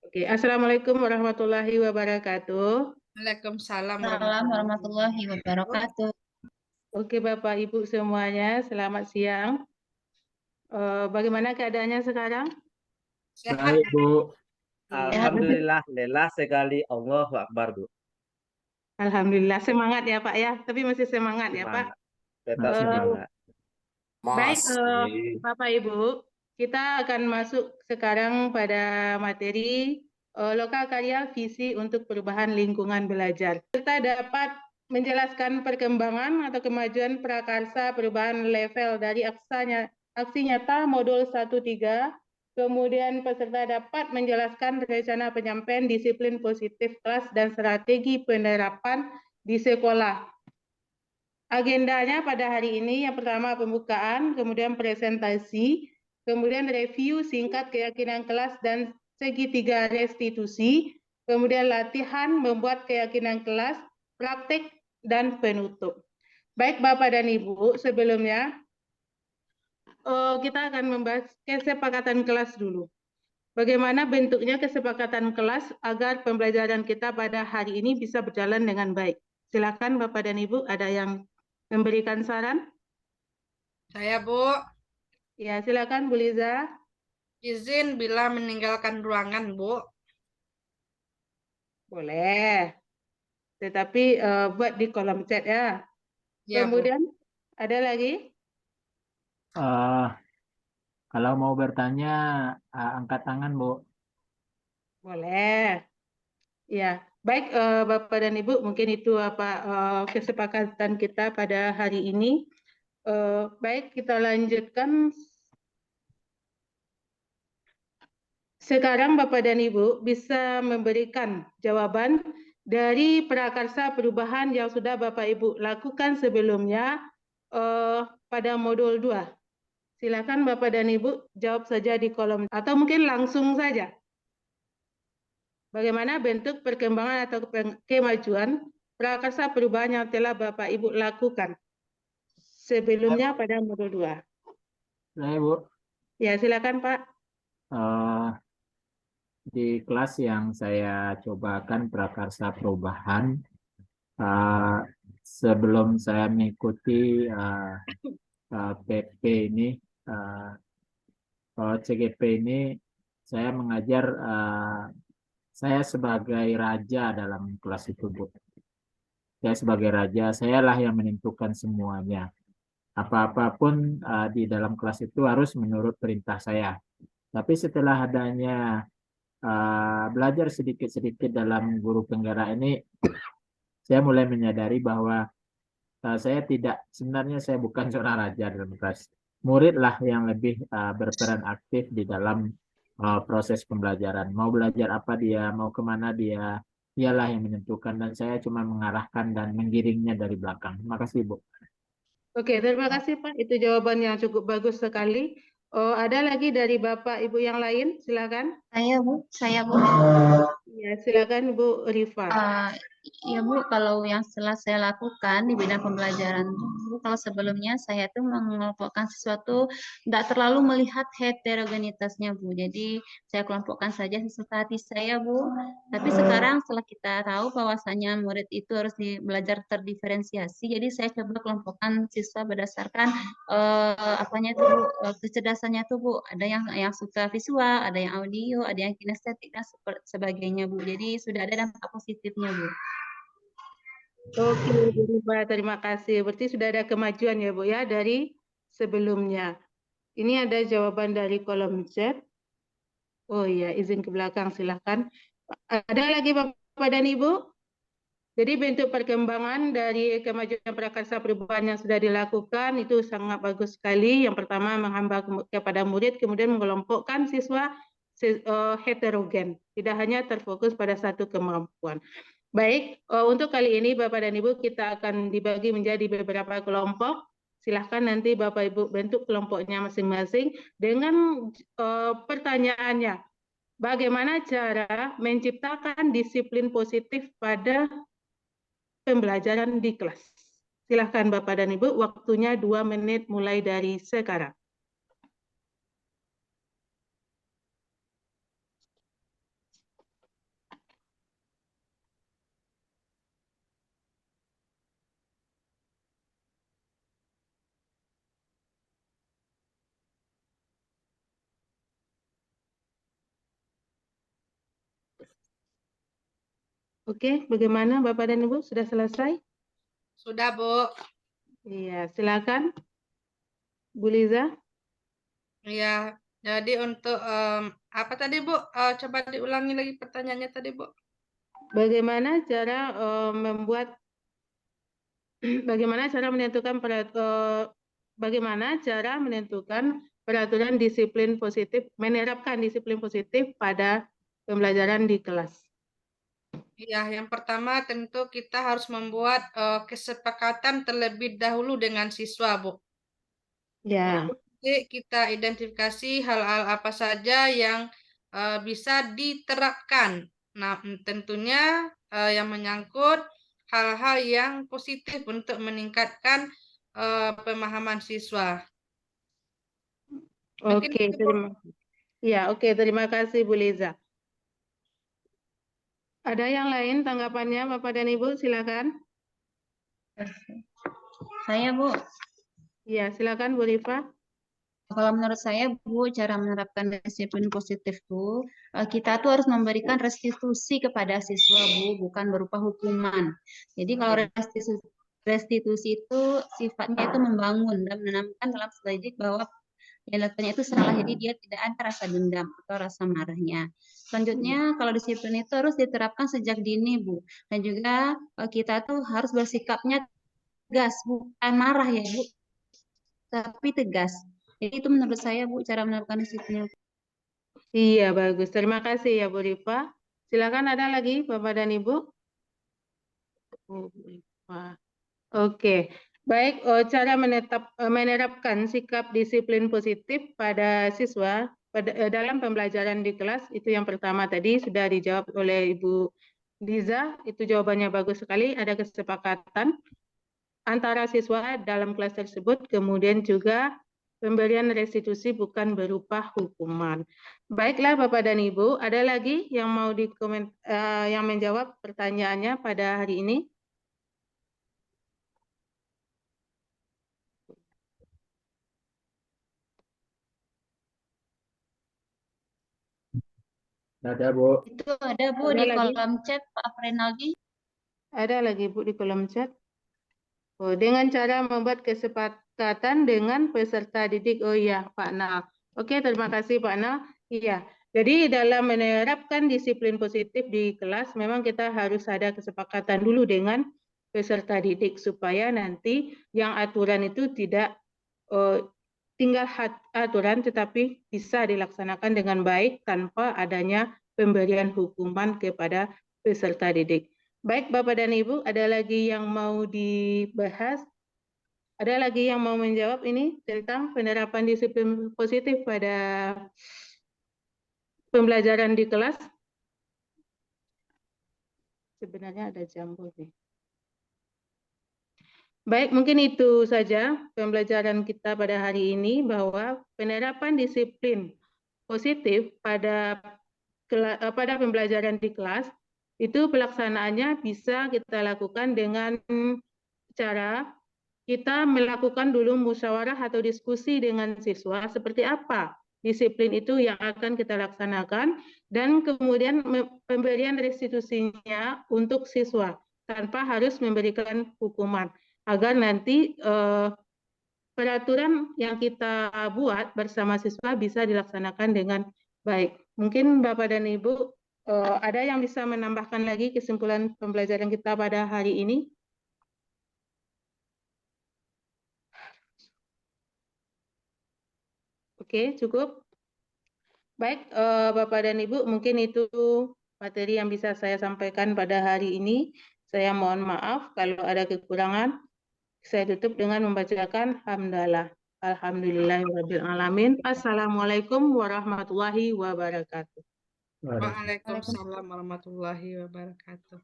Oke, Assalamualaikum warahmatullahi wabarakatuh. Waalaikumsalam Salam warahmatullahi wabarakatuh. wabarakatuh. Oke, Bapak Ibu semuanya, selamat siang. Bagaimana keadaannya sekarang? Sehat. Baik, Bu. Iya, Alhamdulillah, lelah sekali. Allahu Akbar, Bu. Alhamdulillah semangat ya Pak ya, tapi masih semangat ya Pak. Semangat. Tetap Eh, semangat. Baik, Masih. Bapak Ibu, kita akan masuk sekarang pada materi lokal karya visi untuk perubahan lingkungan belajar. Kita dapat menjelaskan perkembangan atau kemajuan prakarsa perubahan level dari aksi nyata modul 1-3. Kemudian peserta dapat menjelaskan rencana penyampaian disiplin positif kelas dan strategi penerapan di sekolah. Agendanya pada hari ini yang pertama pembukaan, kemudian presentasi, kemudian review singkat keyakinan kelas dan segitiga restitusi, kemudian latihan membuat keyakinan kelas, praktik, dan penutup. Baik Bapak dan Ibu, sebelumnya kita akan membahas kesepakatan kelas dulu. Bagaimana bentuknya kesepakatan kelas agar pembelajaran kita pada hari ini bisa berjalan dengan baik. Silakan Bapak dan Ibu, ada yang memberikan saran? Saya, Bu, Ya, silakan Bu Liza. izin bila meninggalkan ruangan, Bu. Boleh. Tetapi buat di kolom chat ya. Ya, Bu. Kemudian ada lagi? Eh, kalau mau bertanya, angkat tangan, Bu. Boleh. Ya, baik Bapak dan Ibu, mungkin itu kesepakatan kita pada hari ini. Baik, kita lanjutkan. Sekarang Bapak dan Ibu bisa memberikan jawaban dari prakarsa perubahan yang sudah Bapak Ibu lakukan sebelumnya pada modul 2. Silakan Bapak dan Ibu jawab saja di kolom atau mungkin langsung saja. Bagaimana bentuk perkembangan atau kemajuan prakarsa perubahan yang telah Bapak Ibu lakukan sebelumnya pada modul 2. Saya, Bu, Ya, silakan Pak. eh, di kelas yang saya cobakan prakarsa perubahan, eh, sebelum saya mengikuti PP ini, eh, CGP ini, saya mengajar, saya sebagai raja dalam kelas itu, Bu. Saya sebagai raja, sayalah yang menentukan semuanya. Apa-apapun di dalam kelas itu harus menurut perintah saya. Tapi setelah adanya belajar sedikit-sedikit dalam guru penggerak ini, saya mulai menyadari bahwa sebenarnya saya bukan seorang raja dalam kelas. Muridlah yang lebih berperan aktif di dalam proses pembelajaran. Mau belajar apa dia, mau kemana dia, dialah yang menentukan dan saya cuma mengarahkan dan menggiringnya dari belakang. Terima kasih, Bu. Oke, terima kasih Pak. Itu jawaban yang cukup bagus sekali. Ada lagi dari Bapak Ibu yang lain? Silakan. Saya Bu. Ya, silakan Bu Rifa. Ya Bu, kalau yang setelah saya lakukan di bidang pembelajaran Bu, kalau sebelumnya saya tuh mengelompokkan sesuatu, tidak terlalu melihat heterogenitasnya Bu. Jadi saya kelompokkan saja sesuai hati saya Bu. Tapi sekarang setelah kita tahu bahwasanya murid itu harus belajar terdiferensiasi, jadi saya coba kelompokkan siswa berdasarkan apanya tuh Bu, kecerdasannya tuh Bu. Ada yang suka visual, ada yang audio, ada yang kinestetik dan sebagainya Bu. Jadi sudah ada dampak positifnya Bu. Oke, Bu Rifa, terima kasih. Berarti sudah ada kemajuan ya Bu ya dari sebelumnya. Ini ada jawaban dari kolom chat. Oh iya, izin ke belakang silakan. Ada lagi Bapak dan Ibu? Jadi bentuk perkembangan dari kemajuan prakarsa perubahan yang sudah dilakukan itu sangat bagus sekali. Yang pertama menghamba kepada murid, kemudian mengelompokkan siswa heterogen, tidak hanya terfokus pada satu kemampuan. Baik, untuk kali ini Bapak dan Ibu kita akan dibagi menjadi beberapa kelompok. Silahkan nanti Bapak Ibu bentuk kelompoknya masing-masing dengan pertanyaannya. Bagaimana cara menciptakan disiplin positif pada pembelajaran di kelas? Silahkan Bapak dan Ibu, waktunya 2 menit mulai dari sekarang. Oke, bagaimana Bapak dan Ibu? Sudah selesai? Sudah, Bu. Iya, silakan Bu Liza. Ya, jadi untuk apa tadi, Bu? Coba diulangi lagi pertanyaannya tadi, Bu. Bagaimana cara membuat bagaimana cara menentukan bagaimana cara menentukan peraturan disiplin positif, menerapkan disiplin positif pada pembelajaran di kelas? Ya, yang pertama tentu kita harus membuat kesepakatan terlebih dahulu dengan siswa, Bu. Ya, Jadi kita identifikasi hal-hal apa saja yang bisa diterapkan. Nah, tentunya yang menyangkut hal-hal yang positif untuk meningkatkan pemahaman siswa. Mungkin oke, itu, Bu. terima kasih Bu Liza. Ada yang lain tanggapannya Bapak dan Ibu? Silakan. Saya, Bu, Iya, silakan Bu Rifa. kalau menurut saya, Bu, cara menerapkan disiplin positif tuh, kita tuh harus memberikan restitusi kepada siswa, Bu, bukan berupa hukuman. Jadi kalau Ya. restitusi itu sifatnya itu membangun dan menanamkan dalam siswa didik bahwa yang dilakukannya itu salah, jadi dia tidak ada rasa dendam atau rasa marahnya. Selanjutnya, kalau disiplin itu harus diterapkan sejak dini, Bu. Dan juga kita tuh harus bersikapnya tegas, bukan marah ya, Bu, tapi tegas. Jadi itu menurut saya, Bu, cara menerapkan disiplin. Iya, bagus. Terima kasih ya Bu Rifa. Silakan ada lagi Bapak dan Ibu. Bu Rifa. Oke, baik. Cara menerapkan sikap disiplin positif pada siswa dalam pembelajaran di kelas itu yang pertama tadi sudah dijawab oleh Ibu Liza. Itu jawabannya bagus sekali. Ada kesepakatan antara siswa dalam kelas tersebut, kemudian juga pemberian restitusi bukan berupa hukuman. Baiklah Bapak dan Ibu, ada lagi yang mau yang menjawab pertanyaannya pada hari ini? Ada, Bu. Itu ada, Bu, Ada di lagi? kolom chat Pak Renaldi. Ada lagi Bu di kolom chat. Oh, dengan cara membuat kesepakatan dengan peserta didik. Oh iya, Pak Nal. Oke, terima kasih Pak Nal. Iya, jadi dalam menerapkan disiplin positif di kelas, memang kita harus ada kesepakatan dulu dengan peserta didik supaya nanti yang aturan itu tidak tinggal aturan, tetapi bisa dilaksanakan dengan baik tanpa adanya pemberian hukuman kepada peserta didik. Baik Bapak dan Ibu, ada lagi yang mau dibahas? Ada lagi yang mau menjawab ini tentang penerapan disiplin positif pada pembelajaran di kelas? Sebenarnya ada jambu nih. Baik, mungkin itu saja pembelajaran kita pada hari ini bahwa penerapan disiplin positif pada pembelajaran di kelas itu pelaksanaannya bisa kita lakukan dengan cara kita melakukan dulu musyawarah atau diskusi dengan siswa seperti apa disiplin itu yang akan kita laksanakan dan kemudian pemberian restitusinya untuk siswa tanpa harus memberikan hukuman agar nanti peraturan yang kita buat bersama siswa bisa dilaksanakan dengan baik. Mungkin Bapak dan Ibu ada yang bisa menambahkan lagi kesimpulan pembelajaran kita pada hari ini? Oke, cukup. Baik, Bapak dan Ibu, mungkin itu materi yang bisa saya sampaikan pada hari ini. Saya mohon maaf kalau ada kekurangan. Saya tutup dengan membacakan hamdalah. Alhamdulillahirrabbilalamin. Assalamualaikum warahmatullahi wabarakatuh. Waalaikumsalam warahmatullahi wabarakatuh.